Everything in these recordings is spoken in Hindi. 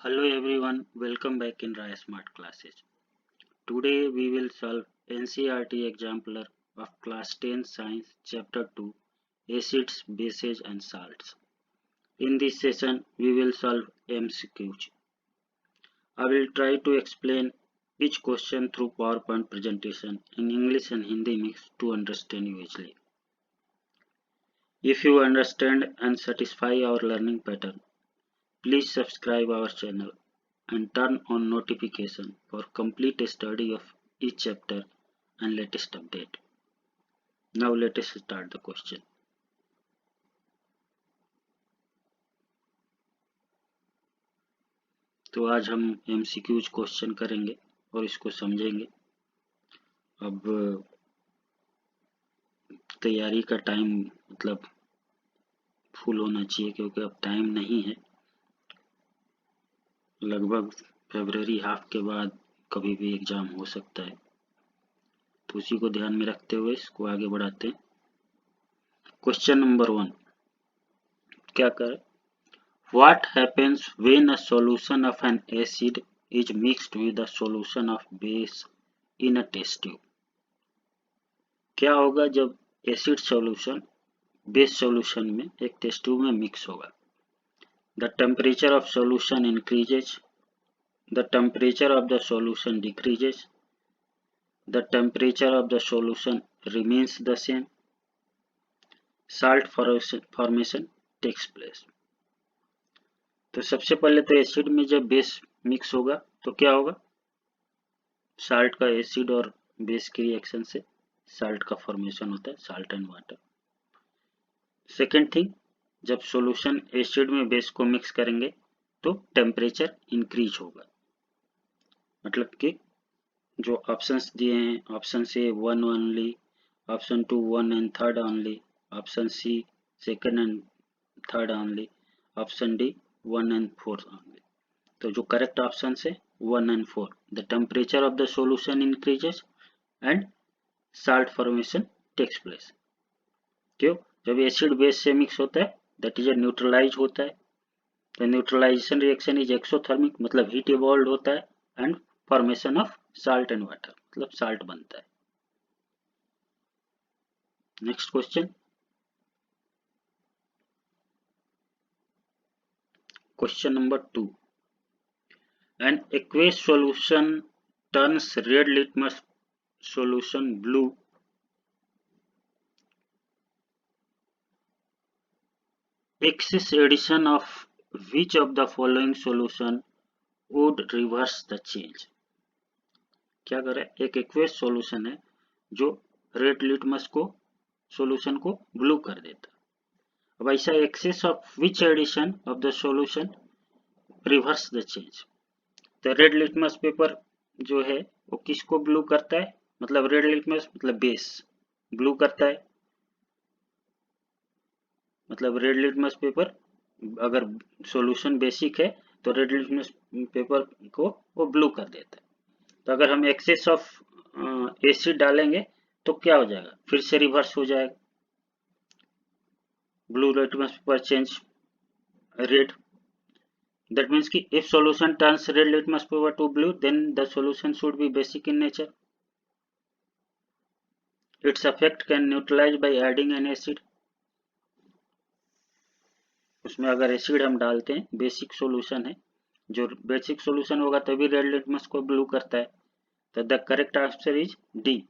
Hello everyone, welcome back in Raya Smart Classes. Today we will solve NCERT exemplar of Class 10 Science Chapter 2 Acids, Bases and Salts. In this session we will solve MCQs. I will try to explain each question through PowerPoint presentation in English and Hindi mix to understand you easily. If you understand and satisfy our learning pattern, please subscribe our channel and turn on notification for complete study of each chapter and latest update. Now let us start the question. तो आज हम MCQs क्वेश्चन करेंगे और इसको समझेंगे। अब तैयारी का टाइम मतलब फुल होना चाहिए क्योंकि अब टाइम नहीं है। लगभग फरवरी हाफ के बाद कभी भी एग्जाम हो सकता है, तो उसी को ध्यान में रखते हुए इसको आगे बढ़ाते हैं। क्वेश्चन नंबर 1 क्या करें? What happens when a solution of an acid is mixed with a solution of base in a test tube? क्या होगा जब एसिड सॉल्यूशन बेस सॉल्यूशन में एक टेस्ट ट्यूब में मिक्स होगा? The temperature of solution increases, the temperature of the solution decreases, the temperature of the solution remains the same, salt formation takes place. तो सबसे पहले तो एसिड में जब बेस मिक्स होगा तो क्या होगा? साल्ट का एसिड और बेस की रिएक्शन से साल्ट का फॉर्मेशन होता है, salt and water. Second thing, जब सॉल्यूशन एसिड में बेस को मिक्स करेंगे तो टेम्परेचर इंक्रीज होगा। मतलब कि जो ऑप्शंस दिए हैं, option A 1 only, option 2 1 and 3 only, option C 2 and 3 only, option D 1 and 4 only. तो जो करेक्ट ऑप्शन है 1 and 4, the temperature of the solution increases and salt formation takes place. क्यों? जब एसिड बेस से मिक्स होता है दैट इज न्यूट्रलाइज होता है। The neutralization reaction is exothermic, मतलब हीट इवॉल्व होता है, and formation of salt and water, मतलब साल्ट बनता है। Next question, question number 2, an aqueous solution turns red litmus solution blue excess addition of which of the following solution would reverse the change? क्या कर रहा है? एक एक्वेस सॉल्यूशन है जो रेड लिटमस को सॉल्यूशन को ब्लू कर देता है। अब ऐसा excess of which addition of the solution reverse the change? तो रेड लिटमस पेपर जो है वो किसको ब्लू करता है? मतलब रेड लिटमस मतलब बेस ब्लू करता है, मतलब रेड लिटमस पेपर अगर सॉल्यूशन बेसिक है तो रेड लिटमस पेपर को वो ब्लू कर देता है। तो अगर हम एक्सेस ऑफ एसिड डालेंगे तो क्या हो जाएगा? फिर से रिवर्स हो जाएगा, blue litmus paper change red. That means कि if solution turns red litmus paper to blue, then the solution should be basic in nature. Its effect can neutralize by adding an acid. उसमें अगर एसिड हम डालते हैं, बेसिक सॉल्यूशन है, जो बेसिक सॉल्यूशन होगा तभी रेड लिटमस को ब्लू करता है। तो the correct answer is D,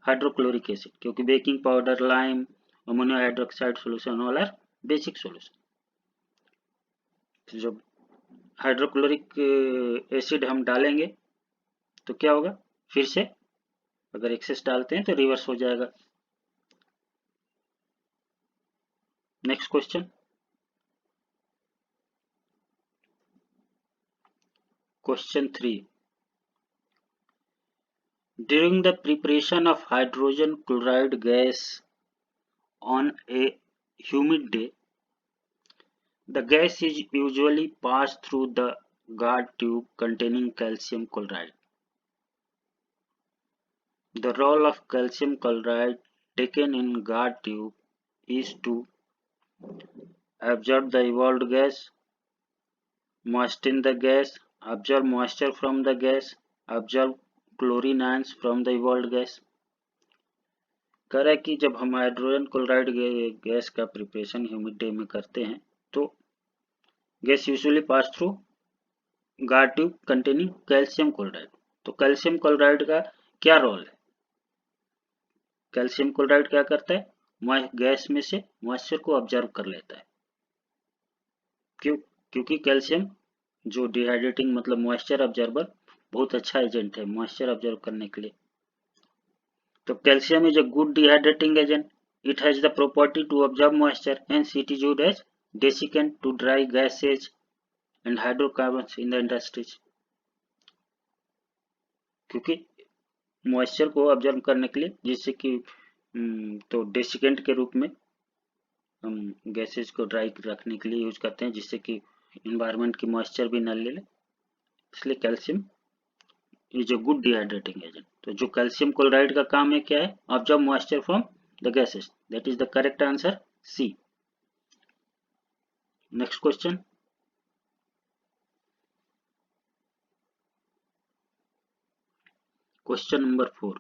hydrochloric acid, क्योंकि baking powder, lime, ammonium hydroxide solution all are basic solution. जब हाइड्रोक्लोरिक एसिड हम डालेंगे तो क्या होगा? फिर से अगर एक्सेस डालते हैं तो रिवर्स हो जाएगा। Next question, question 3, during the preparation of hydrogen chloride gas on a humid day, the gas is usually passed through the guard tube containing calcium chloride. The role of calcium chloride taken in guard tube is to absorb the evolved gas, moisten the gas, absorb moisture from the gas, absorb chlorine ions from the evolved gas। कह रहा है कि जब हम हाइड्रोजन क्लोराइड गैस का प्रिपरेशन ह्यूमिड डे में करते हैं तो गैस यूजुअली पास थ्रू गार ट्यूब कंटेनिंग कैल्शियम क्लोराइड। तो कैल्शियम क्लोराइड का क्या रोल है? कैल्शियम क्लोराइड क्या करता है? गैस में से मॉइस्चर को ऑब्जर्व कर लेता है। क्योंकि कैल्शियम जो डिहाइड्रेटिंग मतलब मॉइस्चर ऑब्जर्वर बहुत अच्छा एजेंट है मॉइस्चर ऑब्जर्व करने के लिए। तो calcium is a good dehydrating agent. It has the property to observe moisture hence it is used as desiccant to dry gases and hydrocarbons in the industries. क्योंकि मॉइस्चर को ऑब्जर्व करने के लिए जिससे कि तो डेसिकेंट के रूप में हम गैसेज को ड्राई रखने के लिए यूज करते हैं जिससे कि इन्वायरमेंट की मॉइस्चर भी न ले ले, इसलिए calcium is a good dehydrating agent. तो जो कैल्शियम क्लोराइड का काम है क्या है? Observe moisture from the gases. That is the correct answer C. Next question, question number 4,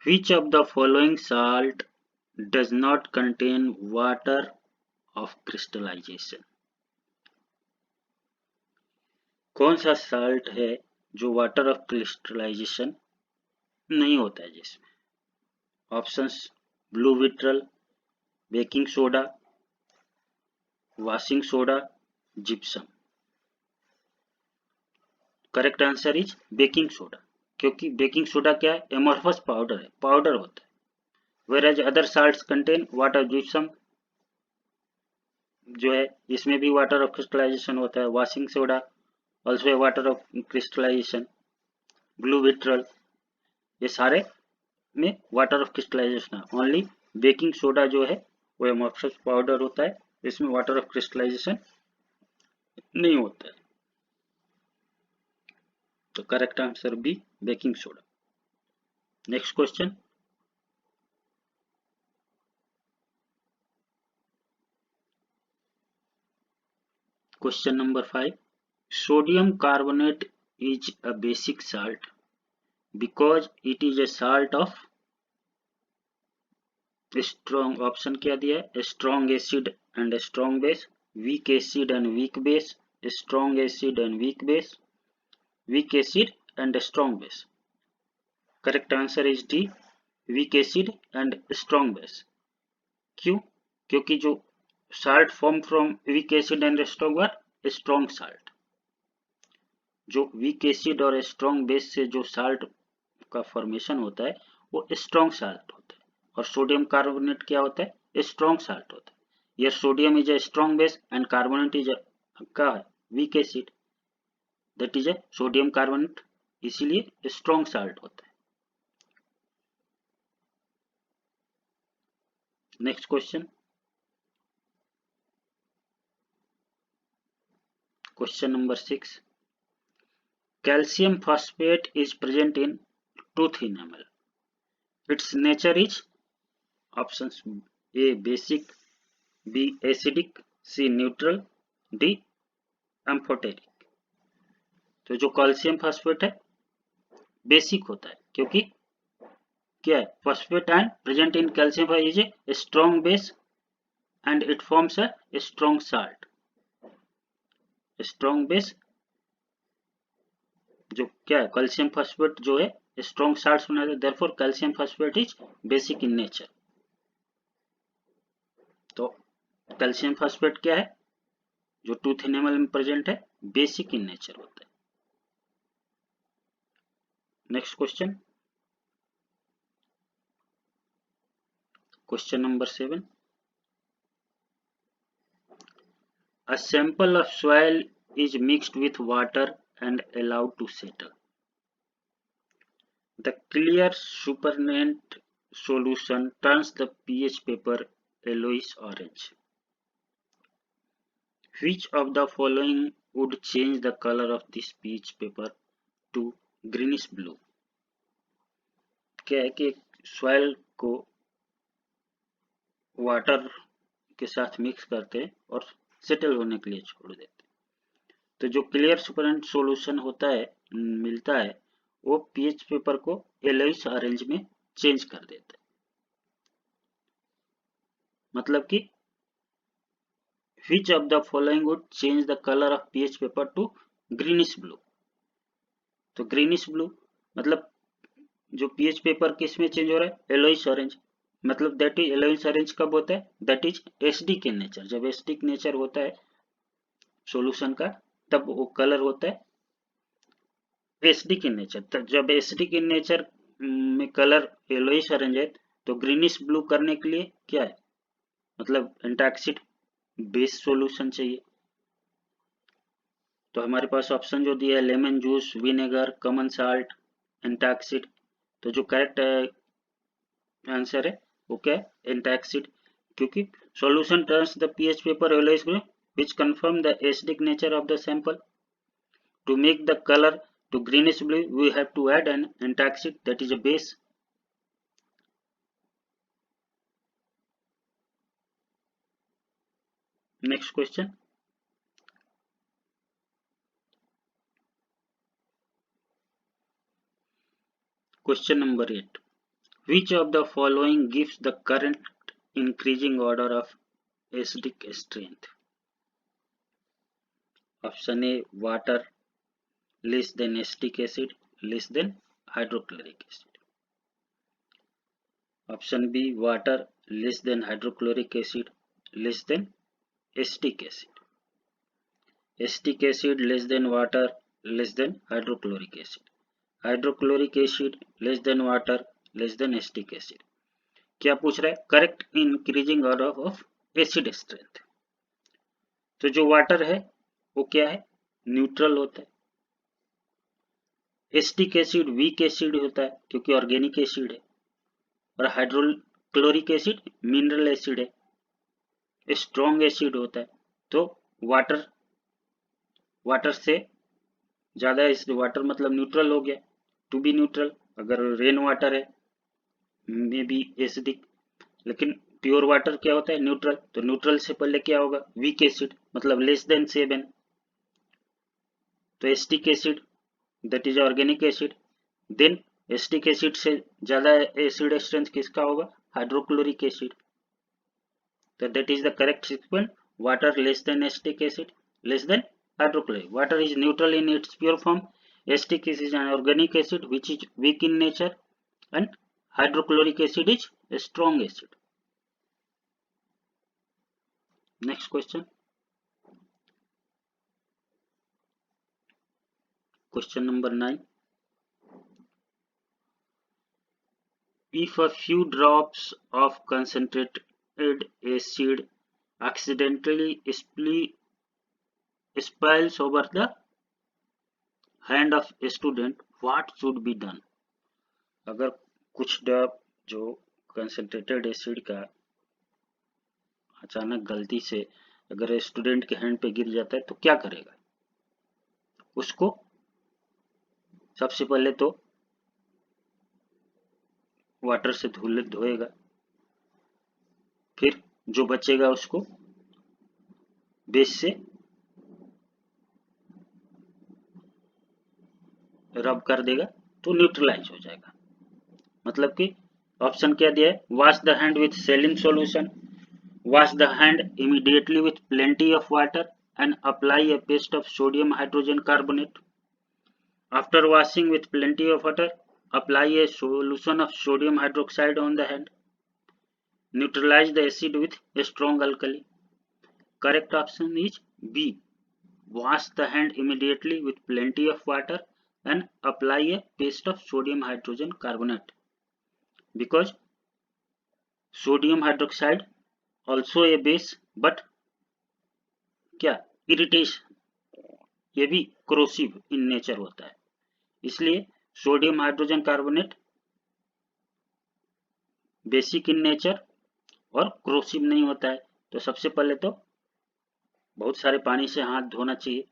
which of the following salt does not contain water of crystallization? कौन सा साल्ट है जो वाटर ऑफ क्रिस्टलाइजेशन नहीं होता है जिसमें? Options blue vitriol, baking soda, washing soda, gypsum. Correct answer is baking soda, क्योंकि बेकिंग सोडा क्या है? एमोर्फस पाउडर है, पाउडर होता है। Where other salts contain water, gypsum जो है इसमें भी वाटर ऑफ क्रिस्टलाइजेशन होता है। Washing soda also water of crystallization, blue vitriol, ये सारे में वाटर ऑफ क्रिस्टलाइजेशन है। ओनली बेकिंग सोडा जो है वो एमोर्फस पाउडर होता है, इसमें वाटर ऑफ क्रिस्टलाइजेशन नहीं होता है। तो correct answer B, baking soda. Next question, question number 5, sodium carbonate is a basic salt because it is a salt of strong, option क्या दिया है? Strong acid and strong base, weak acid and weak base, strong acid and weak base, weak acid and strong base. Correct answer is D, weak acid and strong base. क्यों? क्योंकि जो salt form from weak acid and strong were strong salt, जो वीक एसिड और स्ट्रॉन्ग बेस से जो साल्ट का फॉर्मेशन होता है वो स्ट्रॉन्ग साल्ट होता है। और सोडियम कार्बोनेट क्या होता है? स्ट्रॉन्ग साल्ट होता है। यह sodium is a strong base and carbonate is क्या है? Weak acid, that is A sodium carbonate, इसीलिए स्ट्रॉन्ग साल्ट होता है। Next question, question number 6, calcium phosphate is present in tooth enamel. Its nature is options A basic, B acidic, C neutral, D amphoteric। तो जो कैल्शियम फॉस्फेट है बेसिक होता है क्योंकि क्या है? Phosphate ion present in calcium is a strong base and it forms a strong salt. Strong base जो क्या है? कैल्शियम फॉस्फेट जो है स्ट्रॉन्ग साल्ट बनाता है, therefore calcium phosphate is basic in nature. तो कैल्शियम फॉस्फेट क्या है? जो टूथ एनिमल में प्रेजेंट है, बेसिक इन नेचर होता है। Next question, question number 7, a sample of soil is mixed with water and allowed to settle. The clear supernatant solution turns the pH paper yellowish orange. Which of the following would change the color of this pH paper to greenish blue? क्या है कि सॉइल को वाटर के साथ मिक्स करते हैं और सेटल होने के लिए छोड़ देते हैं। तो तो जो क्लियर सुपरेंट सॉल्यूशन होता है मिलता है वो पीएच पेपर को येलोइश ऑरेंज में चेंज कर देता है। मतलब कि which of the following would change the color of pH paper to greenish blue? तो ग्रीनिश ब्लू मतलब जो पीएच पेपर किस में चेंज हो रहा है, येलोइश ऑरेंज। मतलब दैट इज येलोइश ऑरेंज कब होता है, that is acidic in nature. जब एसिडिक नेचर होता है सॉल्यूशन का तब वो कलर होता है एसिडिक इन नेचर। तब जब एसिडिक इन नेचर में कलर येलोइश ऑरेंज है तो ग्रीनिश ब्लू करने के लिए क्या है, मतलब एंटाक्सिड बेस सॉल्यूशन चाहिए। तो हमारे पास ऑप्शन जो दिया है lemon juice, vinegar, common salt, antacid, तो जो करेक्ट आंसर है वो क्या है, एंटाक्सिड। क्योंकि solution turns the pH paper yellowish blue which confirm the acidic nature of the sample. To make the color to greenish blue we have to add an antacid, that is a base. Next question. Question number 8. Which of the following gives the current increasing order of acidic strength? Option A water less than acetic acid less than hydrochloric acid. Option B water less than hydrochloric acid less than acetic acid. Acetic acid less than water less than hydrochloric acid. Hydrochloric acid less than water less than acetic acid. क्या पूछ रहा है, correct increasing order of acid strength. तो जो वाटर है वो क्या है, न्यूट्रल होता है। एसिटिक एसिड वीक एसिड होता है क्योंकि ऑर्गेनिक एसिड है, और हाइड्रोक्लोरिक एसिड मिनरल एसिड है, स्ट्रॉन्ग एसिड होता है। तो वाटर से ज्यादा एसिड, वाटर मतलब न्यूट्रल हो गया, टू बी न्यूट्रल। अगर रेन वाटर है मे बी एसिडिक, लेकिन प्योर वाटर क्या होता है, न्यूट्रल। तो न्यूट्रल से पहले क्या होगा, वीक एसिड, मतलब लेस देन 7। तो acetic acid that is organic acid, then acetic acid से ज्यादा एसिड स्ट्रेंथ किसका होगा, हाइड्रोक्लोरिक एसिड। तो that is the correct sequence, water less than acetic acid less than hydrochloric. Water is neutral in its pure form. Acetic acid is an organic acid which is weak in nature, and hydrochloric acid is a strong acid. Next question. Question number 9. If a few drops of concentrated acid accidentally spills over the hand of a student, what should be done? अगर कुछ ड्रॉप जो कंसंट्रेटेड एसिड का अचानक गलती से अगर स्टूडेंट के हैंड पे गिर जाता है तो क्या करेगा, उसको सबसे पहले तो वाटर से धोएगा, फिर जो बचेगा उसको बेस से रब कर देगा तो न्यूट्रलाइज हो जाएगा। मतलब कि ऑप्शन क्या दिया है, wash the hand with saline solution, wash the hand immediately with plenty of water and apply a paste of sodium hydrogen carbonate. After washing with plenty of water, apply a solution of sodium hydroxide on the hand. Neutralize the acid with a strong alkali. Correct option is B. Wash the hand immediately with plenty of water and apply a paste of sodium hydrogen carbonate. Because sodium hydroxide also a base, but क्या इरिटेशन, ये भी क्रोसिव इन नेचर होता है, इसलिए sodium hydrogen carbonate basic in nature और क्रोसिव नहीं होता है। तो सबसे पहले तो बहुत सारे पानी से हाथ धोना चाहिए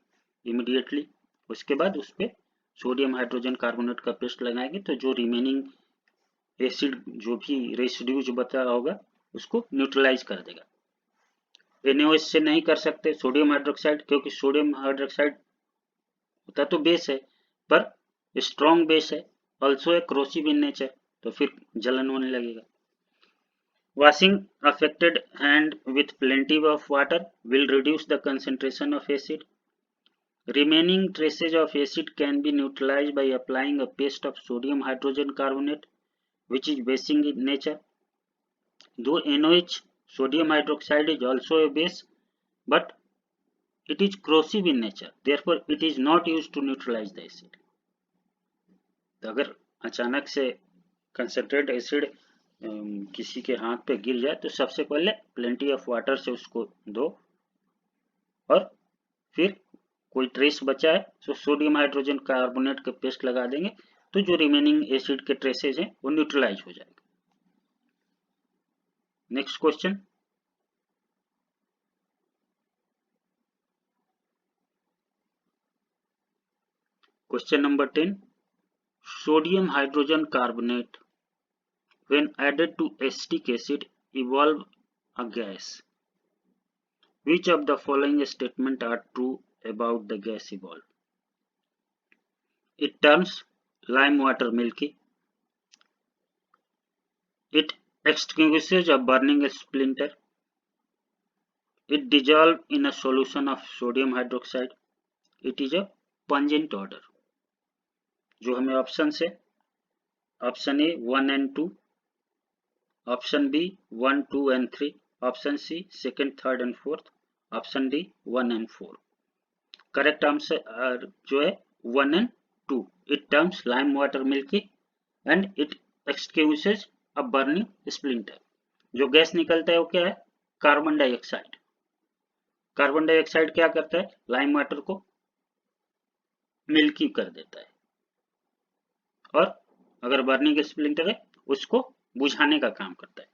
इमीडिएटली, उसके बाद उस पर सोडियम हाइड्रोजन कार्बोनेट का पेस्ट लगाएंगे तो जो रिमेनिंग एसिड जो भी रेसिड्यू जो बचा होगा उसको न्यूट्रलाइज कर देगा। NaOH से नहीं कर सकते सोडियम हाइड्रोक्साइड, क्योंकि सोडियम हाइड्रोक्साइड होता तो बेस है, पर स्ट्रॉन्ग बेस है, also a corrosive in nature, तो फिर जलन होने लगेगा। Washing affected hand with plenty of water will reduce the concentration of acid. Remaining traces of acid can be neutralized by applying a paste of sodium hydrogen carbonate, which is basic in nature. Though NOH, sodium hydroxide, is also a base, but it is corrosive in nature, therefore it is not used to neutralize the acid. तो अगर अचानक से कंसंट्रेट एसिड किसी के हाथ पे गिर जाए तो सबसे पहले प्लेंटी ऑफ वाटर से उसको धो, और फिर कोई ट्रेस बचा है तो सोडियम हाइड्रोजन कार्बोनेट का पेस्ट लगा देंगे, तो जो रिमेनिंग एसिड के ट्रेसेज हैं वो न्यूट्रलाइज हो जाएगा। Next question, question number 10, sodium hydrogen carbonate when added to acetic acid evolve a gas. Which of the following statements are true about the gas evolved? It turns lime water milky. It extinguishes a burning splinter. It dissolves in a solution of sodium hydroxide. It is a pungent odor. जो हमें ऑप्शन से, option A 1 and 2, option B 1, 2 and 3, option C 2nd, 3rd and 4th, option D 1 and 4। Correct answer जो है 1 and 2। It turns lime water milky and it excuses a burning splinter. जो गैस निकलता है वो क्या है? Carbon dioxide. कार्बन डाइऑक्साइड क्या करता है? लाइम वाटर को मिल्की कर देता है, और अगर बर्निंग स्प्लिंटर है उसको बुझाने का काम करता है।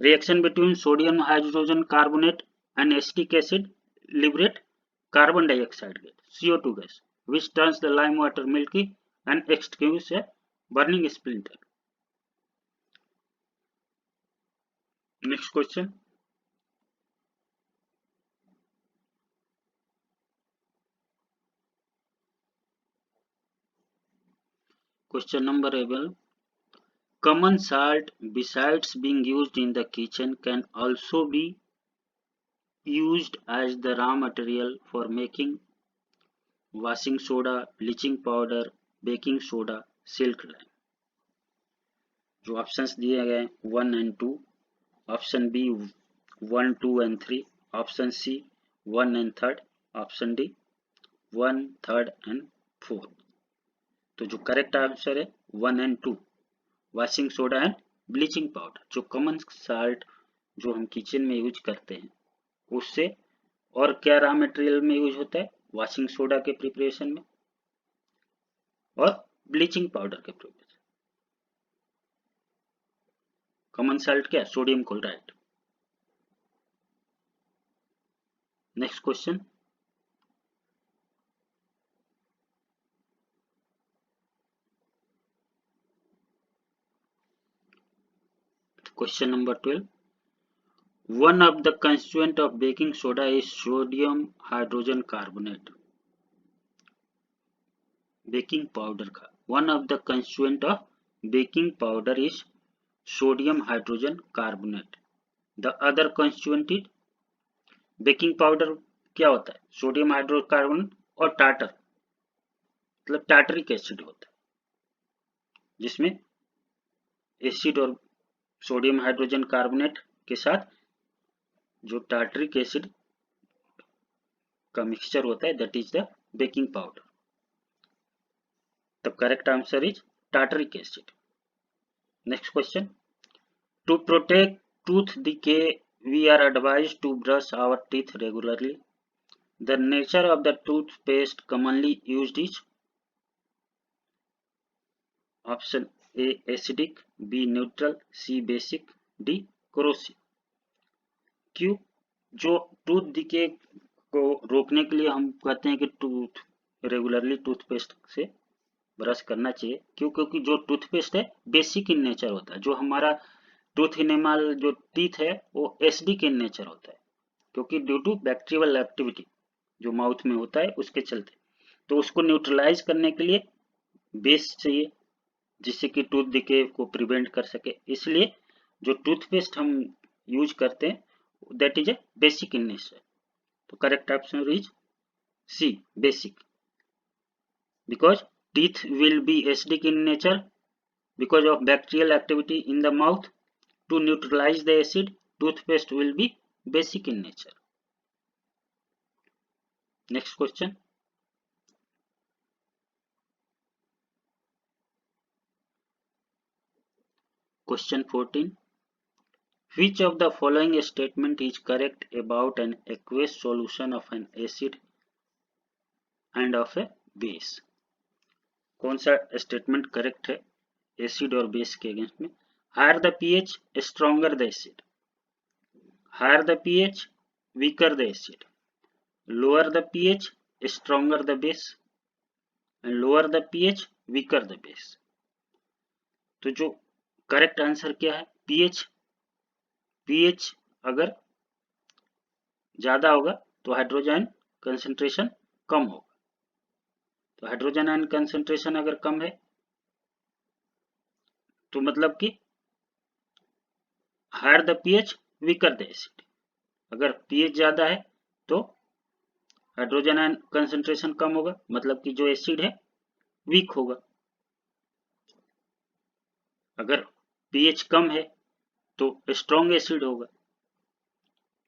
Reaction between sodium hydrogen carbonate and acetic acid liberate carbon dioxide gas, CO2 gas, which turns the lime water milky and extinguishes a burning splinter. Next question. Question number 11. Common salt, besides being used in the kitchen, can also be used as the raw material for making washing soda, bleaching powder, baking soda, silk lime. जो ऑप्शंस दिए गए 1 and 2, option B 1, 2 and 3, option C 1 and 3rd, option D 1, 3rd and 4th। तो जो करेक्ट आंसर है 1 and 2, washing soda and bleaching powder. जो कॉमन साल्ट जो हम किचन में यूज करते हैं उससे, और क्या रॉ मटेरियल में यूज होता है? वॉशिंग सोडा के प्रिपरेशन में और ब्लीचिंग पाउडर के प्रिपरेशन। कॉमन साल्ट क्या? Sodium chloride. Next question, question number 12. One of the constituent of baking soda is sodium hydrogen carbonate. Baking powder का one of the constituent of baking powder is sodium hydrogen carbonate. The other constituent is baking powder क्या होता है? सोडियम हाइड्रोकार्बोनेट और टाटर, मतलब टाटरिक एसिड होता है, जिसमें एसिड और सोडियम हाइड्रोजन कार्बोनेट के साथ जो टाटरिक एसिड का मिक्सचर होता है, that is the baking powder. The correct answer is tartaric acid. Next question. To protect tooth decay, we are advised to brush our teeth regularly. The nature of the toothpaste commonly used is option A acidic, B neutral, C basic, D corrosive. क्यों? जो टूथ डिके को रोकने के लिए हम कहते हैं कि टूथ रेगुलरली टूथपेस्ट से ब्रश करना चाहिए। क्यों? क्योंकि जो टूथपेस्ट है बेसिक इन नेचर होता है। जो हमारा टूथ इनेमल जो टीथ है वो एसिडिक इन नेचर होता है, क्योंकि ड्यू टू बैक्टीरियल एक्टिविटी जो माउथ में होता है उसके चलते। तो उसको न्यूट्रलाइज करने के लिए बेस चाहिए जिससे कि टूथ डिके को प्रिवेंट कर सके। इसलिए जो टूथपेस्ट हम यूज करते हैं that is a basic in nature. तो correct option is C, basic, because teeth will be acidic in nature because of bacterial activity in the mouth. To neutralize the acid, toothpaste will be basic in nature. Next question. Question 14. Which of the following statement is correct about an aqueous solution of an acid and of a base? कौन सा स्टेटमेंट करेक्ट है एसिड और बेस के अगेंस्ट में? Higher the pH stronger the acid, higher the pH weaker the acid, lower the pH stronger the base and lower the pH weaker the base. तो जो करेक्ट आंसर क्या है? पीएच। पीएच अगर ज्यादा होगा तो हाइड्रोजन कंसंट्रेशन कम होगा। तो हाइड्रोजन आयन कंसंट्रेशन अगर कम है तो मतलब कि higher the pH weaker the acid. अगर पीएच ज्यादा है तो हाइड्रोजन आयन कंसंट्रेशन कम होगा, मतलब कि जो एसिड है वीक होगा। अगर पीएच कम है तो स्ट्रॉन्ग एसिड होगा।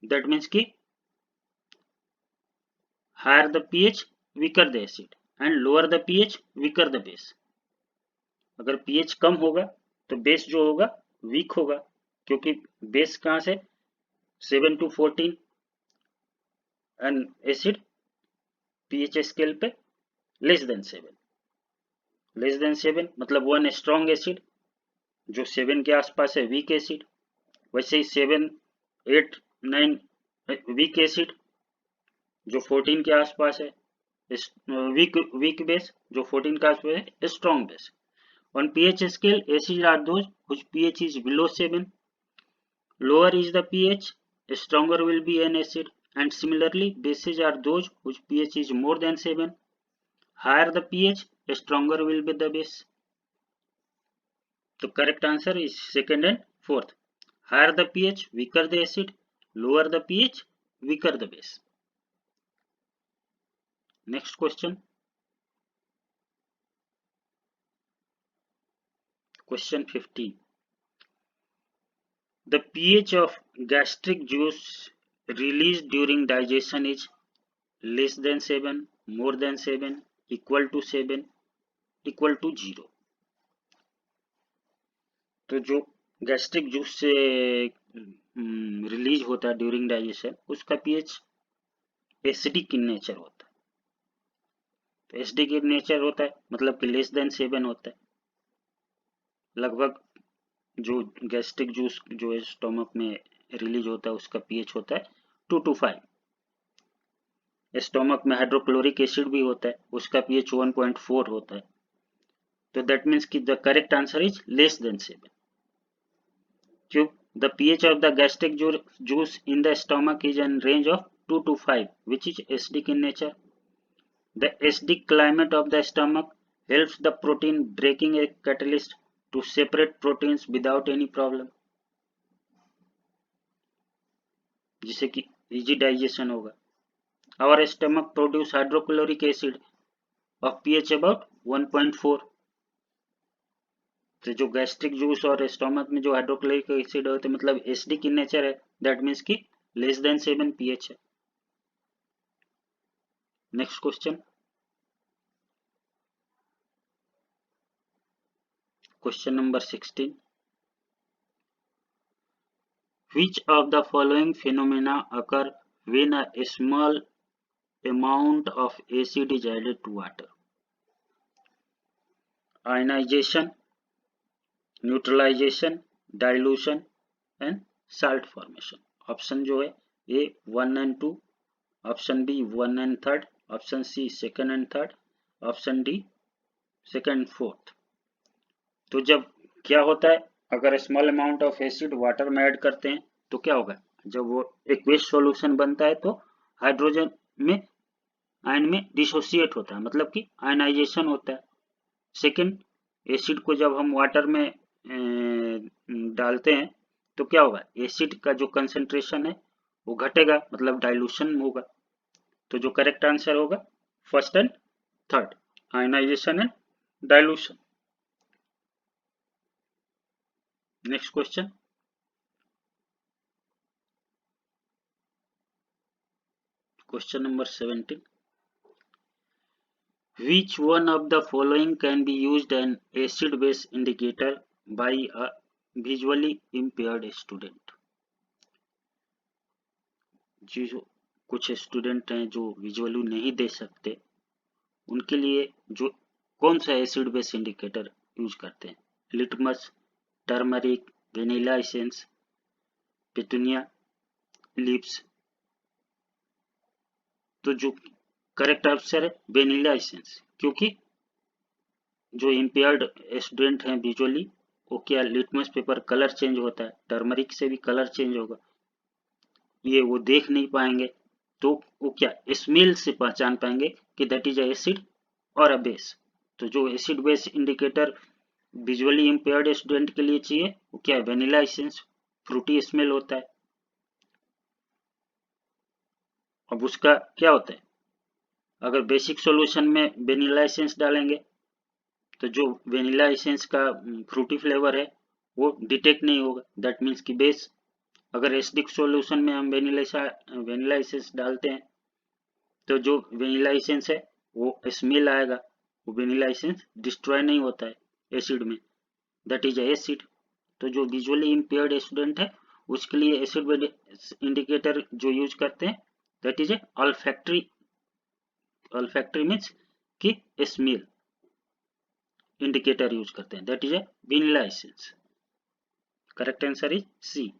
दैट मीन्स कि higher the pH weaker the acid and lower the pH weaker the base. अगर पीएच कम होगा तो बेस जो होगा वीक होगा, क्योंकि बेस कहां से 7 to 14 and acid pH scale पे लेस देन 7। लेस देन 7 मतलब वन स्ट्रॉन्ग एसिड, जो 7 के आसपास है वीक एसिड। वैसे ही 7, 8, 9 वीक एसिड, जो 14 के आसपास है वीक बेस, जो 14 के आसपास है strong base. On pH scale, acids are those whose pH is below 7. Lower is the pH, stronger will be an acid, and similarly, bases are those whose pH is more than 7. Higher the pH, stronger will be the base. The correct answer is second and fourth. Higher the pH, weaker the acid. Lower the pH, weaker the base. Next question. Question 15. The pH of gastric juice released during digestion is less than 7, more than 7, equal to 7, equal to 0. तो जो गैस्ट्रिक जूस से रिलीज होता है ड्यूरिंग डाइजेशन उसका पीएच एसिडिक इन नेचर होता है। तो एसिडिक इन नेचर होता है मतलब कि लेस देन 7 होता है। लगभग जो गैस्ट्रिक जूस जो स्टोमक में रिलीज होता है उसका पीएच होता है 2 to 5। स्टोमक में हाइड्रोक्लोरिक एसिड भी होता है, उसका पीएच 1.4 होता है। तो दैट मीन्स कि the correct answer is less than 7। क्यों? The pH of the gastric juice in the stomach is in range of 2 to 5 which is acidic in nature. The acidic climate of the stomach helps the protein breaking a catalyst to separate proteins without any problem, जिससे कि इजी डाइजेशन होगा। Our stomach produce hydrochloric acid of pH about 1.4. तो जो गैस्ट्रिक जूस और स्टोमक में जो हाइड्रोक्लोरिक एसिड होते मतलब एसिडिक इन नेचर है, दैट मीन्स कि लेस देन 7 पीएच है। Next question, question number 16. Which of the following phenomena occur when a small amount of acid is added to water? Ionization, neutralisation, dilution and salt formation. Option जो है A 1 and 2, option B 1 and 3, option C 2nd and 3, option D 2nd, 4th। तो जब क्या होता है अगर small amount of acid water में ऐड करते हैं तो क्या होगा? जब वो एक्वेस सॉल्यूशन बनता है तो हाइड्रोजन में आयन में डिसोसिएट होता है, मतलब कि आयनाइजेशन होता है। सेकेंड, एसिड को जब हम वाटर में डालते हैं तो क्या होगा, एसिड का जो कंसेंट्रेशन है वो घटेगा, मतलब डाइल्यूशन होगा। तो जो करेक्ट आंसर होगा first and third, ionisation and dilution. Next question, question number 17, which one of the following can be used an acid base indicator by a visually impaired student? जो कुछ स्टूडेंट हैं जो विजुअली नहीं दे सकते, उनके लिए जो कौन सा एसिड बेस इंडिकेटर यूज करते हैं? Litmus, turmeric, vanilla essence, petunia leaves. तो जो करेक्ट आंसर है वेनिला एसेंस, क्योंकि जो इम्पेयर्ड स्टूडेंट हैं विजुअली, वो क्या, लिटमस पेपर कलर चेंज होता है, टर्मरिक से भी कलर चेंज होगा, ये वो देख नहीं पाएंगे, तो वो क्या स्मेल से पहचान पाएंगे कि दैट इज एसिड और अ बेस। तो जो acid base indicator visually impaired student के लिए चाहिए वो क्या है, वेनिला एसेंस, फ्रूटी स्मेल होता है। अब उसका क्या होता है, अगर बेसिक सॉल्यूशन में वेनिला एसेंस डालेंगे तो जो वेनिला एसेंस का फ्रूटी फ्लेवर है वो डिटेक्ट नहीं होगा, दैट मीन्स कि बेस। अगर एसिडिक सॉल्यूशन में हम वेनिला एसेंस डालते हैं तो जो वेनिला एसेंस है वो स्मेल आएगा, वो वेनिला एसेंस डिस्ट्रॉय नहीं होता है एसिड में, दैट इज एसिड। तो जो विजुअली इम्पेयर्ड स्टूडेंट है उसके लिए एसिड इंडिकेटर जो यूज करते हैं that is a olfactory, olfactory means कि स्मेल इंडिकेटर यूज करते हैं, that is a vanilla essence. Correct answer is C,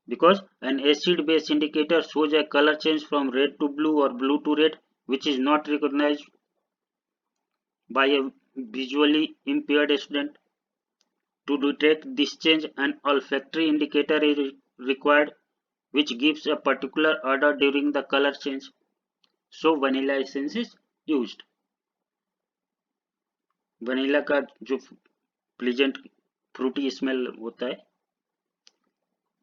because an acid base indicator shows a color change from red to blue or blue to red which is not recognized by a visually impaired student. To detect this change, an olfactory indicator is required which gives a particular odor during the color change. So vanilla essence is used. Vanilla का जो प्लीजेंट फ्रूटी स्मेल होता है,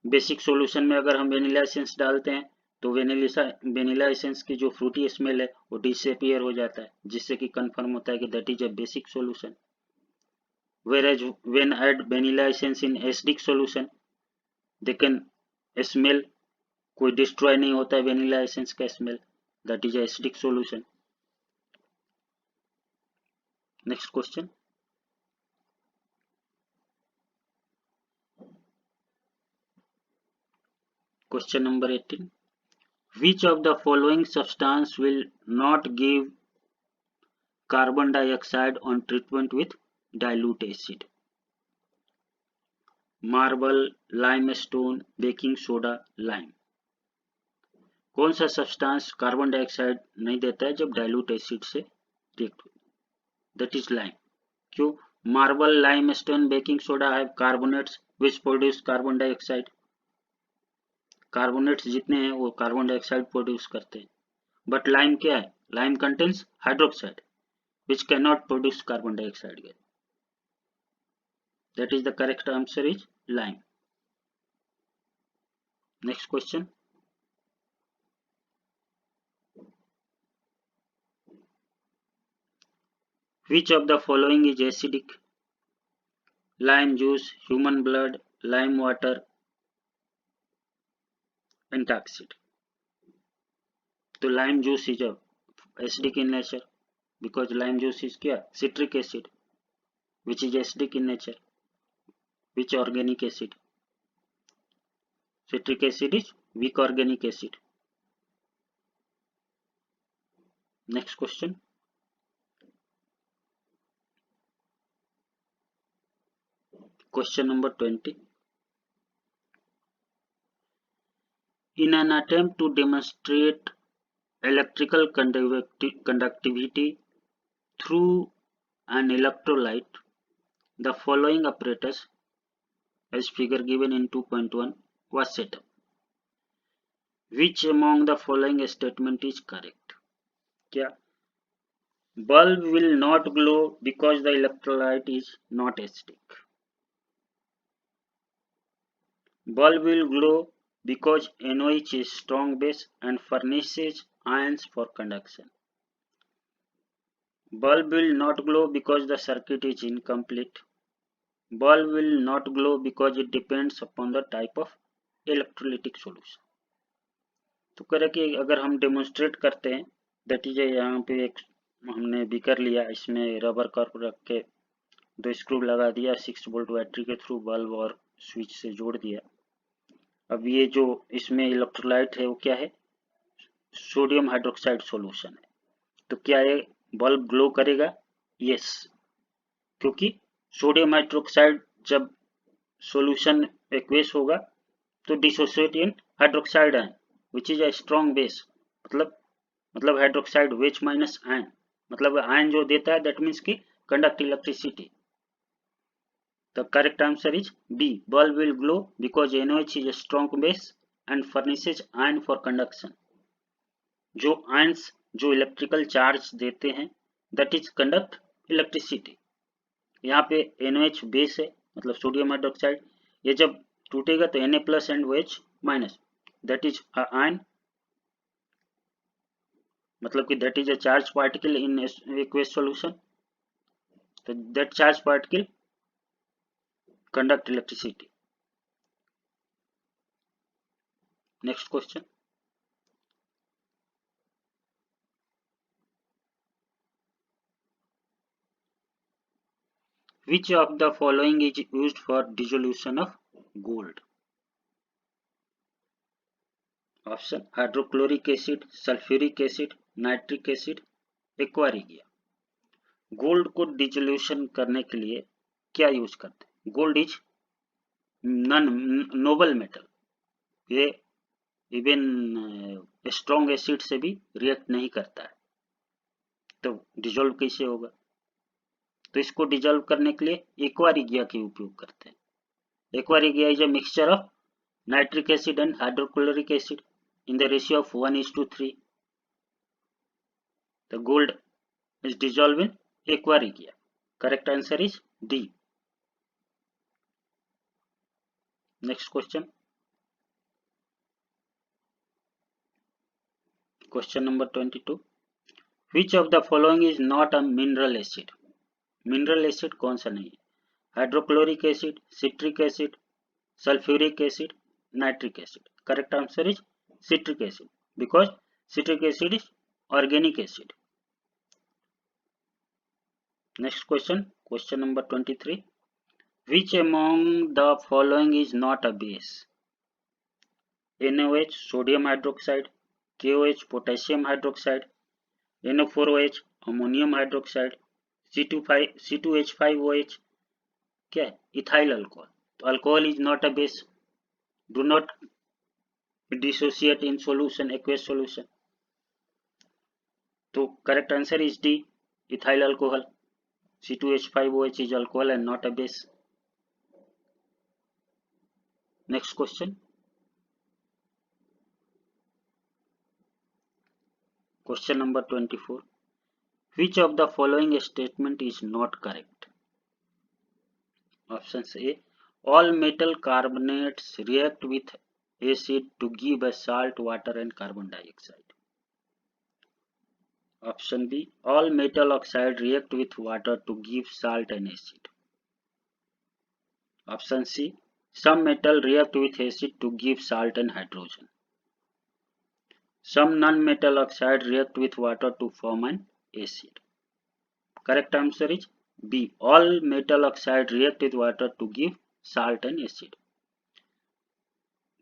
बेसिक सॉल्यूशन में अगर हम वेनिला एसेंस डालते हैं तो वेनिला एसेंस की जो फ्रूटी स्मेल है वो डिसअपीयर हो जाता है, जिससे कि कंफर्म होता है कि that is a basic solution. whereas when add vanilla essence in acidic solution they can smell, कोई डिस्ट्रॉय नहीं होता है वेनिला एसेंस का smell, that is acidic solution. Next question, question number 18, which of the following substance will not give carbon dioxide on treatment with dilute acid? Marble, limestone, baking soda, lime. कौन सा सब्सटेंस कार्बन डाइऑक्साइड नहीं देता है जब डाइल्यूट एसिड से रिएक्ट, दैट इज लाइम। क्यों, marble, limestone, baking soda have carbonates which produce carbon dioxide. Carbonates जितने हैं वो कार्बन डाइऑक्साइड प्रोड्यूस करते हैं, बट लाइम क्या है, lime contains hydroxide which can not produce carbon dioxide gas, that is the correct answer is lime. Next question, which of the following is acidic? Lime juice, human blood, lime water, antacid. तो lime juice is a acidic in nature because lime juice is क्या, citric acid which is acidic in nature. Which organic acid? Citric acid is weak organic acid. Next question, question number 20. In an attempt to demonstrate electrical conductivity through an electrolyte, the following apparatus as figure given in 2.1 was set up. Which among the following statement is correct? क्या? Bulb will not glow because the electrolyte is not acidic. Bulb will glow because NOH is strong base and furnishes ions for conduction. Bulb will not glow because the circuit is incomplete. Bulb will not glow because it depends upon the type of electrolytic solution. तो कह रहे कि अगर हम डेमोन्स्ट्रेट करते हैं, दैट इज यहाँ पे एक हमने बीकर लिया, इसमें रबर कर्व रख के 2 स्क्रू लगा दिया, 6 वोल्ट बैटरी के थ्रू बल्ब और स्विच से जोड़ दिया। अब ये जो इसमें इलेक्ट्रोलाइट है वो क्या है? सोडियम हाइड्रोक्साइड सॉल्यूशन है। तो क्या ये बल्ब ग्लो करेगा? यस, क्योंकि सोडियम हाइड्रोक्साइड जब सॉल्यूशन एक्वेस होगा तो dissociate in hydroxide ion which is a strong base, मतलब हाइड्रोक्साइड वेच माइनस आयन, मतलब आयन जो देता है दैट मीन्स की conduct electricity. The correct answer is B. Bulb will glow because NOH is a strong base and furnishes ion for conduction. जो आयंस जो इलेक्ट्रिकल चार्ज देते हैं दैट इज कंडक्ट इलेक्ट्रिसिटी। यहाँ पे NOH बेस है, मतलब सोडियम हाइड्रोक्साइड, ये जब टूटेगा तो Na plus and OH minus, that is ion, मतलब कि that is a charge particle in aqueous solution, तो that charge particle conduct electricity. Next question. Which of the following is used for dissolution of gold? Option: hydrochloric acid, sulfuric acid, nitric acid, aqua regia. Gold को डिसोल्यूशन करने के लिए क्या यूज करते हैं? गोल्ड इज नोबल मेटल, ये इवन स्ट्रॉन्ग एसिड से भी रिएक्ट नहीं करता है, तो डिसॉल्व कैसे होगा? तो इसको डिसॉल्व करने के लिए एक्वा रेगिया के उपयोग करते हैं। Aqua regia is a mixture of nitric acid and hydrochloric acid in the ratio of 1:3. The gold is dissolved in aqua regia. Correct answer is D. Next question. Question number 22. Which of the following is not a mineral acid? Mineral acid कौन सा नहीं है? Hydrochloric acid, citric acid, sulphuric acid, nitric acid. Correct answer is citric acid because citric acid is organic acid. Next question, question number 23. Which among the following is not a base? NaOH sodium hydroxide, KOH potassium hydroxide, NO4OH ammonium hydroxide, C2H5OH क्या है? Ethyl alcohol. तो alcohol is not a base, do not dissociate in solution, aqueous solution. तो correct answer is D, ethyl alcohol. C2H5OH is alcohol and not a base. Next question. Question number 24. Which of the following statement is not correct? Options A. All metal carbonates react with acid to give a salt, water and carbon dioxide. Option B. All metal oxide react with water to give salt and acid. Option C. Some metal react with acid to give salt and hydrogen. Some non-metal oxide react with water to form an acid. Correct answer is B. All metal oxide react with water to give salt and acid.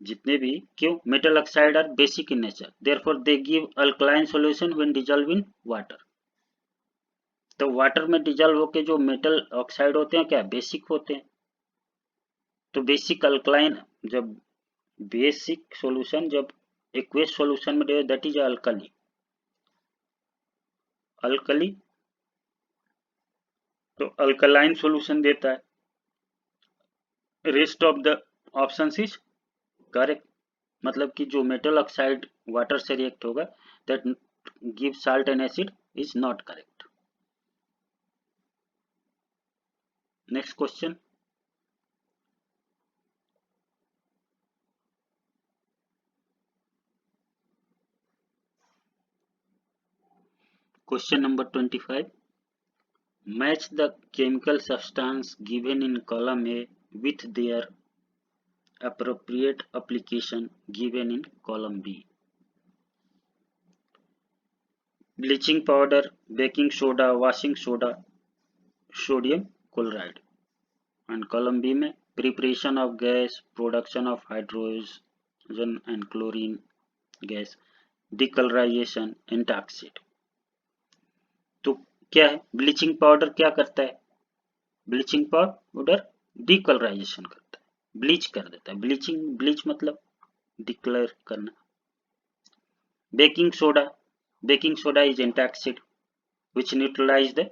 जितने भी, क्यों? Metal oxide are basic in nature, therefore they give alkaline solution when dissolve in water. तो वाटर में डिसॉल्व होकर जो मेटल ऑक्साइड होते हैं क्या बेसिक होते हैं? तो बेसिक अल्कलाइन, जब बेसिक सॉल्यूशन जब एक्वेस सॉल्यूशन में दैट इज अल्कली, अल्कली तो अल्कलाइन सॉल्यूशन देता है। Rest of the options is correct, मतलब कि जो मेटल ऑक्साइड वाटर से रिएक्ट होगा that give salt and acid is not correct. Next question. Question number 25. Match the chemical substance given in column A with their appropriate application given in column B. Bleaching powder, baking soda, washing soda, sodium chloride. And column B में preparation of gas, production of hydrogen and chlorine gas, decolorization, antioxidant. तो क्या है, ब्लीचिंग पाउडर क्या करता है? ब्लीचिंग पाउडर डिकलराइजेशन करता है, ब्लीच कर देता है. ब्लीच मतलब डिक्लेयर करना. Baking soda is antacid which neutralize the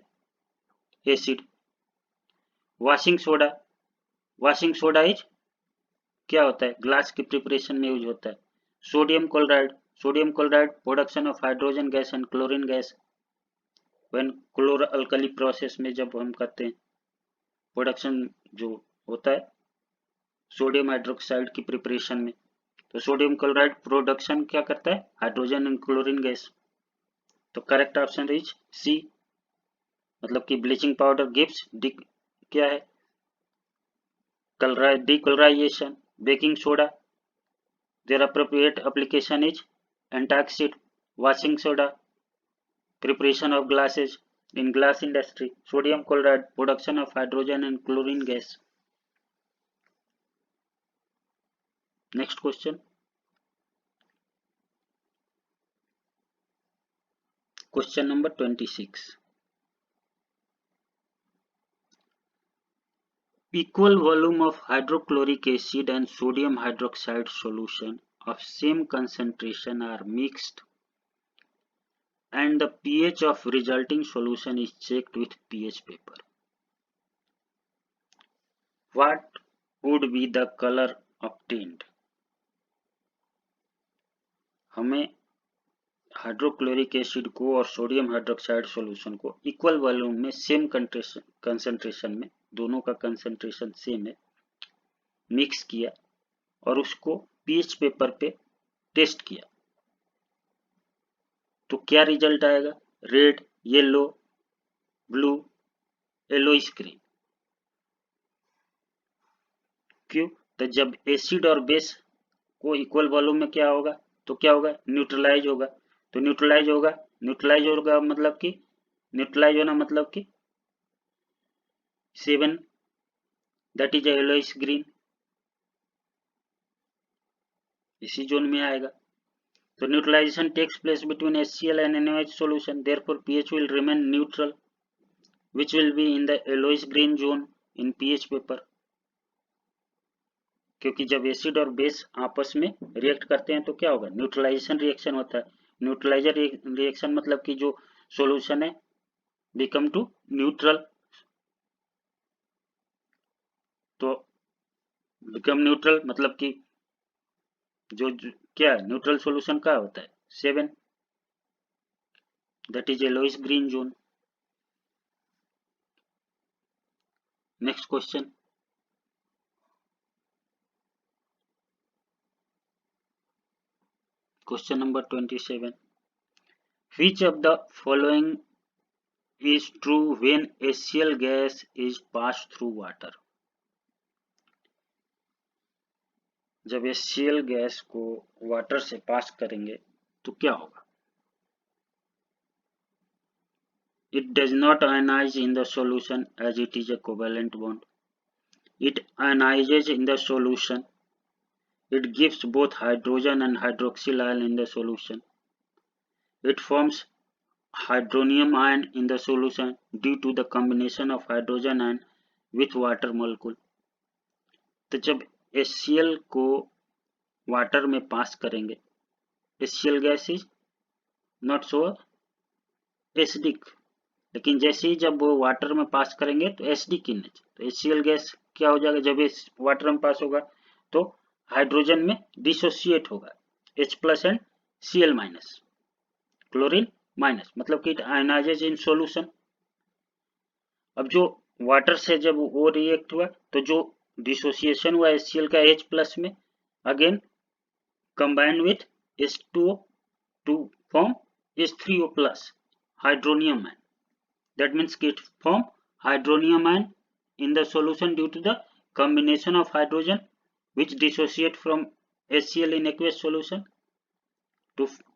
acid. Washing soda is क्या होता है? ग्लास के प्रिपरेशन में यूज होता है. Sodium chloride production of hydrogen gas and chlorine gas. When क्लोर alkali process में जब हम करते हैं प्रोडक्शन जो होता है सोडियम हाइड्रोक्साइड की प्रिपरेशन में, तो सोडियम क्लोराइड प्रोडक्शन क्या करता है? Hydrogen and chlorine gas. तो करेक्ट ऑप्शन इज सी, मतलब कि ब्लीचिंग पाउडर गिव्स क्या है? Decolourisation. Baking soda their appropriate application is antioxidant. Washing soda preparation of glasses in glass industry. Sodium chloride production of hydrogen and chlorine gas. Next question. Question number 26. Equal volume of hydrochloric acid and sodium hydroxide solution of same concentration are mixed and the pH of resulting solution is checked with pH paper. What would be the color obtained? हमें हाइड्रोक्लोरिक एसिड को और सोडियम हाइड्रोक्साइड सॉल्यूशन को इक्वल वॉल्यूम में सेम कंसंट्रेशन में, दोनों का कंसंट्रेशन सेम है, मिक्स किया और उसको पीएच पेपर पे टेस्ट किया तो क्या रिजल्ट आएगा? Red, yellow, blue, yellowish green. क्यों? तो जब एसिड और बेस को इक्वल वॉल्यूम में क्या होगा तो क्या होगा? न्यूट्रलाइज होगा. तो न्यूट्रलाइज होगा मतलब कि 7, दैट इज येलोइश ग्रीन, इसी जोन में आएगा. तो neutralisation takes place between HCl and NaOH solution, therefore pH will remain neutral, which will be in the yellowish green zone in pH paper. क्योंकि जब एसिड और बेस आपस में रिएक्ट करते हैं तो क्या होगा? न्यूट्रलाइजेशन रिएक्शन होता है. न्यूट्रलाइजर रिएक्शन मतलब कि जो सॉल्यूशन है बिकम टू न्यूट्रल. तो बिकम न्यूट्रल मतलब कि जो क्या न्यूट्रल सॉल्यूशन का होता है 7, that is yellowish green zone. Next question. Question number 27. Which of the following is true when HCl gas is passed through water? जब HCl गैस को वाटर से पास करेंगे तो क्या होगा? It does not ionize in the solution as it is a covalent bond. It ionizes in the solution. It gives both hydrogen and hydroxyl ion in the solution. It forms hydronium ion in the solution due to the combination of hydrogen ion with water molecule. तो जब HCl को वाटर में पास करेंगे, HCl gas is not so acidic, लेकिन जैसे ही जब वो वाटर में पास करेंगे तो एसिडिक इन नेचर. तो HCl गैस क्या हो जाएगा? जब इस वाटर में पास होगा तो हाइड्रोजन में डिसोसिएट होगा H+ and Cl-. Chlorine minus, मतलब कि इट आयनाइजेज इन सॉल्यूशन। अब जो वाटर से जब वो रिएक्ट हुआ तो जो डिसोसिएशन हुआ HCl का H प्लस में, again combined with H2O to form H3O plus hydronium ion. That means it form hydronium ion in the solution due to the combination of hydrogen which dissociate from HCl in aqueous solution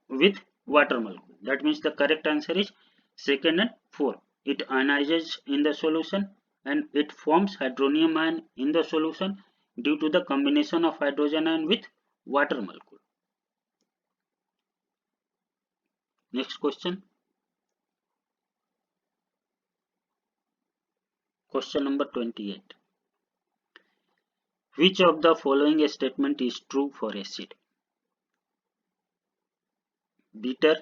with water molecule. That means the correct answer is second and 4. It ionizes in the solution and it forms hydronium ion in the solution due to the combination of hydrogen ion with water molecule. Next question. Question number 28. Which of the following statement is true for acid? Bitter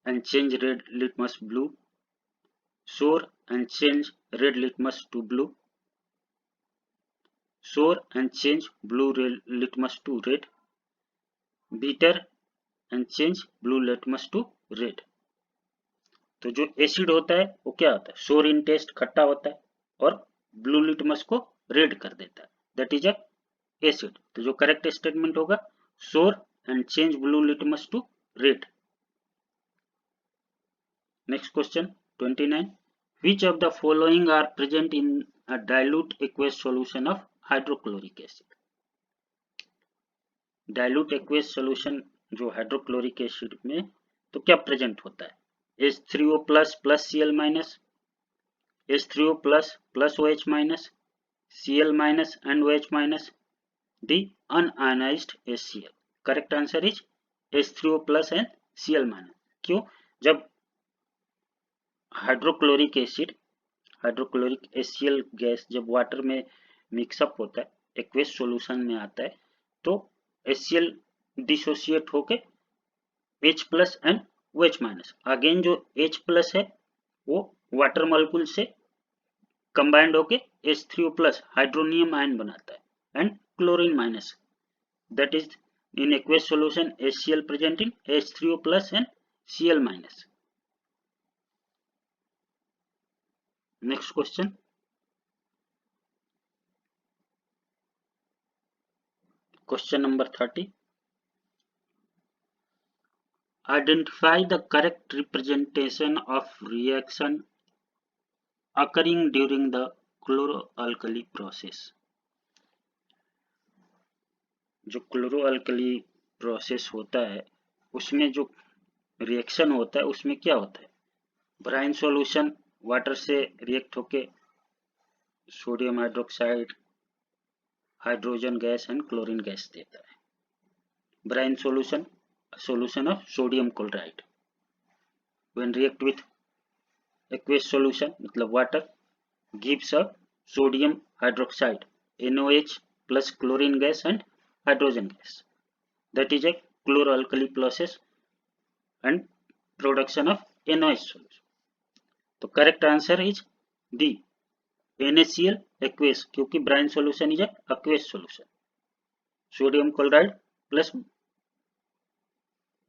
and change red litmus blue. Sour and change red litmus to blue. Sour and change blue litmus to red. Bitter and change blue litmus to red. तो जो एसिड होता है वो क्या होता है? सोर इन टेस्ट, खट्टा होता है, और ब्लू लिटमस को रेड कर देता है, दैट इज अ एसिड। तो जो करेक्ट स्टेटमेंट होगा sour and change blue litmus to red. Next question 29. Which of the following are present in a dilute aqueous solution of hydrochloric acid? Dilute aqueous solution जो हाइड्रोक्लोरिक एसिड में तो क्या प्रेजेंट होता है? H3O plus plus Cl minus, H3O plus plus OH minus, Cl minus and OH minus, the un-ionised HCl। Correct answer is H3O plus and Cl minus. क्यों? जब hydrochloric acid, hydrochloric HCl gas जब वाटर में मिक्सअप होता है, एक्वेस सॉल्यूशन में आता है, तो HCl डिसोसिएट होके H plus and OH minus, again जो H प्लस है वो वाटर मॉलिक्यूल से कंबाइंड होके H3O प्लस हाइड्रोनियम आयन बनाता है and chlorine minus, that is in aqueous solution HCl present in H3O plus and Cl minus. Next question question number 30. Identify the correct representation of reaction occurring during the chloroalkali process. जो क्लोरोअल्कली प्रोसेस होता है उसमें जो रिएक्शन होता है उसमें क्या होता है? ब्राइन सॉल्यूशन वाटर से रिएक्ट होके sodium hydroxide, hydrogen gas and chlorine gas देता है। Brine solution, solution of sodium chloride when react with aqueous solution मतलब water gives a sodium hydroxide NOH plus chlorine gas and hydrogen gas, that is a chloroalkali process and production of NOH solution। तो correct answer is D, NaCl aqueous, क्योंकि brine solution is a aqueous solution। Sodium chloride plus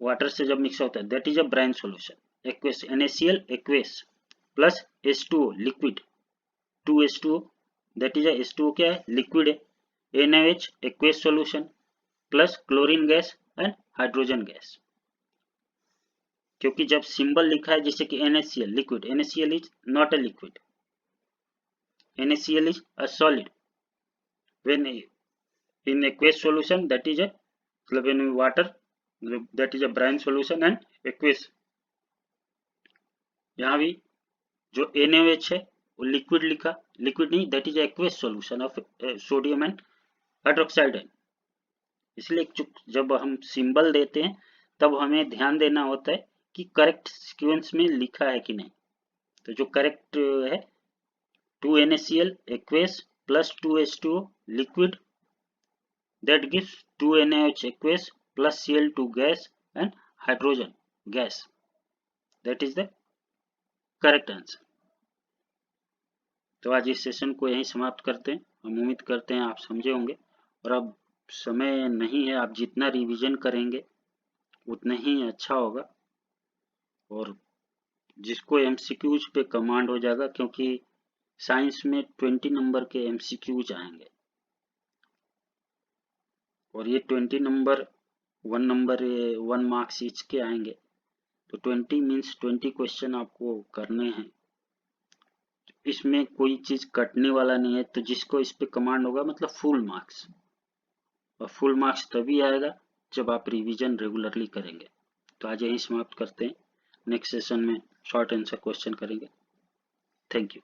water से जब मिक्स होता है that is a brine solution. Aqueous NaCl aqueous plus H2O liquid, 2H2O that is a H2O क्या है? लिक्विड है। NaOH aqueous solution plus chlorine gas and hydrogen gas. क्योंकि जब सिंबल लिखा है जैसे कि NaCl liquid, NaCl is not a liquid, NaCl is a solid. When in aqueous solution that is अ मतलब when water that is a brine solution and aqueous। यहाँ भी जो NaOH है वो लिक्विड लिखा, लिक्विड नहीं, that is aqueous solution of sodium and hydroxide। इसलिए जब हम सिंबल देते हैं तब हमें ध्यान देना होता है कि करेक्ट सीक्वेंस में लिखा है कि नहीं। तो जो करेक्ट है 2NaCl aqueous plus 2H2O liquid that gives 2NaOH aqueous plus Cl2 gas and hydrogen gas, that is the correct answer। तो आज इस सेशन को यहीं समाप्त करते हैं। हम उम्मीद करते हैं आप समझे होंगे, और अब समय नहीं है, आप जितना रिवीजन करेंगे उतना ही अच्छा होगा। और जिसको एमसीक्यूज पे कमांड हो जाएगा, क्योंकि साइंस में 20 नंबर के एमसीक्यूज आएंगे और ये 20 नंबर 1 मार्क्स ईच के आएंगे, तो 20 मीन्स 20 क्वेश्चन आपको करने हैं। इसमें कोई चीज कटने वाला नहीं है, तो जिसको इस पे कमांड होगा मतलब फुल मार्क्स, और फुल मार्क्स तभी आएगा जब आप रिवीजन रेगुलरली करेंगे। तो आज यहीं समाप्त करते हैं, नेक्स्ट सेशन में शॉर्ट आंसर क्वेश्चन करेंगे। Thank you.